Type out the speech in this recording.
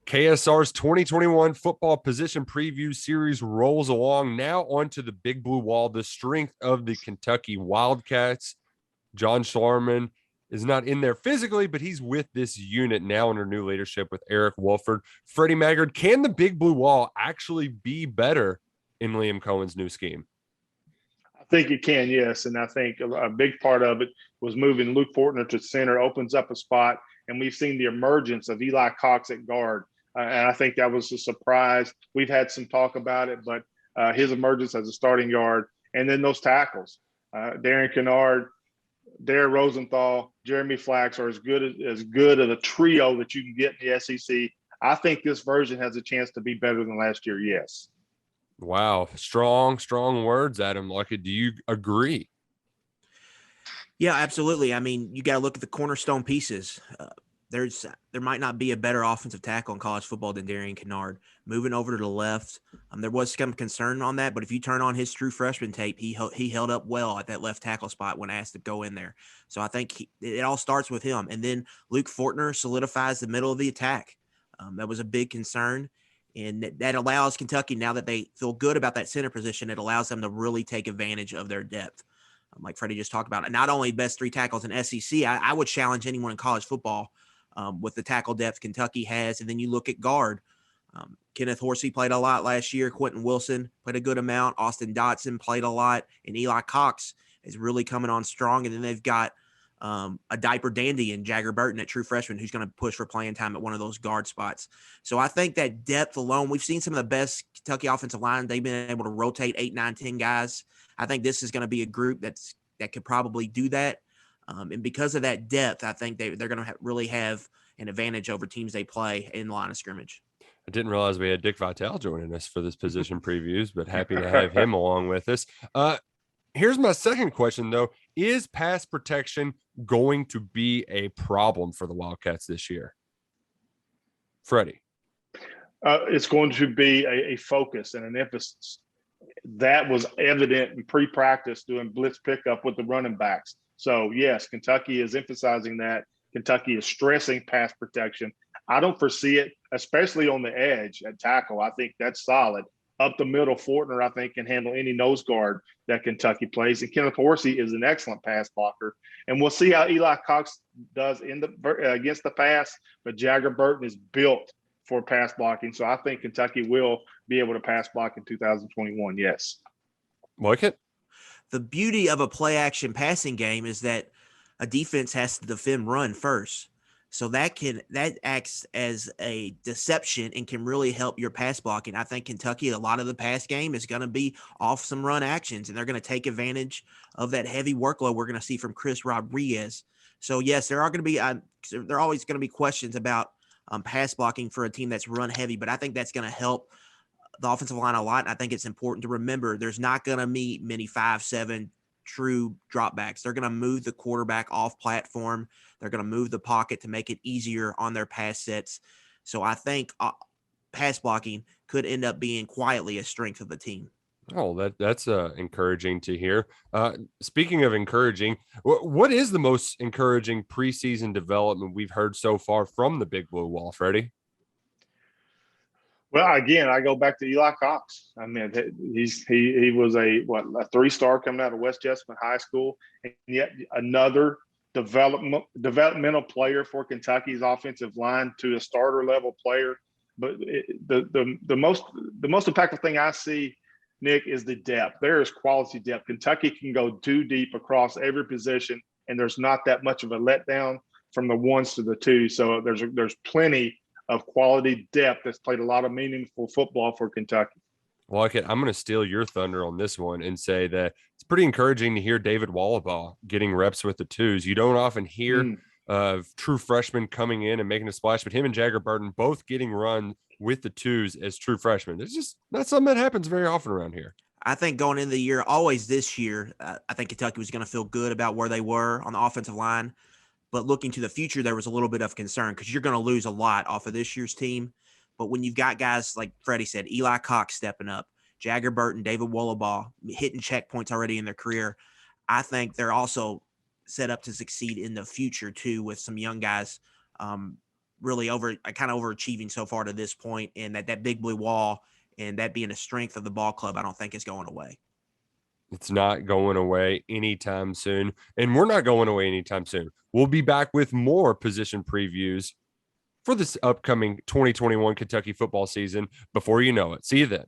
KSR's 2021 football position preview series rolls along. Now onto the Big Blue Wall, the strength of the Kentucky Wildcats. John Schlarman is not in there physically, but he's with this unit now under new leadership with Eric Wolford. Freddie Maggard, can the Big Blue Wall actually be better in Liam Cohen's new scheme? I think it can, yes. And I think a big part of it was moving Luke Fortner to center, opens up a spot, and we've seen the emergence of Eli Cox at guard. And I think that was a surprise. We've had some talk about it, but his emergence as a starting guard, and then those tackles, Darren Kennard, Darren Rosenthal, Jeremy Flax are as good of a trio that you can get in the SEC. I think this version has a chance to be better than last year. Yes. Wow, strong words, Adam Luckett. Do you agree? Yeah, absolutely. I mean, you got to look at the cornerstone pieces. There might not be a better offensive tackle in college football than Darian Kennard. Moving over to the left, there was some concern on that, but if you turn on his true freshman tape, he held up well at that left tackle spot when asked to go in there. So I think it all starts with him. And then Luke Fortner solidifies the middle of the attack. That was a big concern. And that allows Kentucky, now that they feel good about that center position, it allows them to really take advantage of their depth. Like Freddie just talked about, and not only best three tackles in SEC, I would challenge anyone in college football with the tackle depth Kentucky has. And then you look at guard. Kenneth Horsey played a lot last year. Quentin Wilson played a good amount. Austin Dotson played a lot. And Eli Cox is really coming on strong. And then they've got a diaper dandy in Jagger Burton at true freshman who's going to push for playing time at one of those guard spots. So I think that depth alone, we've seen some of the best Kentucky offensive line. They've been able to rotate 8, 9, 10 guys. I think this is going to be a group that could probably do that. And because of that depth, I think they're going to really have an advantage over teams they play in the line of scrimmage. I didn't realize we had Dick Vitale joining us for this position previews, but happy to have him along with us. Here's my second question, though. Is pass protection going to be a problem for the Wildcats this year? Freddie. It's going to be a focus and an emphasis. That was evident in pre-practice doing blitz pickup with the running backs. So, yes, Kentucky is emphasizing that. Kentucky is stressing pass protection. I don't foresee it, especially on the edge at tackle. I think that's solid. Up the middle, Fortner, I think, can handle any nose guard that Kentucky plays. And Kenneth Horsey is an excellent pass blocker. And we'll see how Eli Cox does against the pass. But Jagger Burton is built for pass blocking. So I think Kentucky will be able to pass block in 2021, yes. Luckett? The beauty of a play-action passing game is that a defense has to defend run first. So that acts as a deception and can really help your pass blocking. I think Kentucky, a lot of the pass game is going to be off some run actions, and they're going to take advantage of that heavy workload we're going to see from Chris Rodriguez. So, yes, there are going to be there are always going to be questions about pass blocking for a team that's run heavy, but I think that's going to help the offensive line a lot. And I think it's important to remember there's not going to be many 5-7 true dropbacks. They're going to move the quarterback off platform. They're going to move the pocket to make it easier on their pass sets. So I think pass blocking could end up being quietly a strength of the team. Oh, that's encouraging to hear. Speaking of encouraging, what is the most encouraging preseason development we've heard so far from the Big Blue Wall, Freddie? Well, again, I go back to Eli Cox. I mean, he was a 3-star coming out of West Jessamine High School, and yet another developmental player for Kentucky's offensive line to a starter level player. But the most impactful thing I see, Nick, is the depth. There is quality depth. Kentucky can go too deep across every position, and there's not that much of a letdown from the 1s to the 2s. So there's plenty of quality depth that's played a lot of meaningful football for Kentucky. Well, I'm going to steal your thunder on this one and say that it's pretty encouraging to hear David Wallabaugh getting reps with the 2s. You don't often hear of true freshmen coming in and making a splash, but him and Jagger Burton both getting run with the 2s as true freshmen. It's just not something that happens very often around here. I think going into the year, always this year, I think Kentucky was going to feel good about where they were on the offensive line. But looking to the future, there was a little bit of concern because you're going to lose a lot off of this year's team. But when you've got guys like Freddie said, Eli Cox stepping up, Jagger Burton, David Wallabaugh hitting checkpoints already in their career, I think they're also set up to succeed in the future too with some young guys really kind of overachieving so far to this point, and that big blue wall and that being a strength of the ball club, I don't think is going away. It's not going away anytime soon, and we're not going away anytime soon. We'll be back with more position previews for this upcoming 2021 Kentucky football season before you know it. See you then.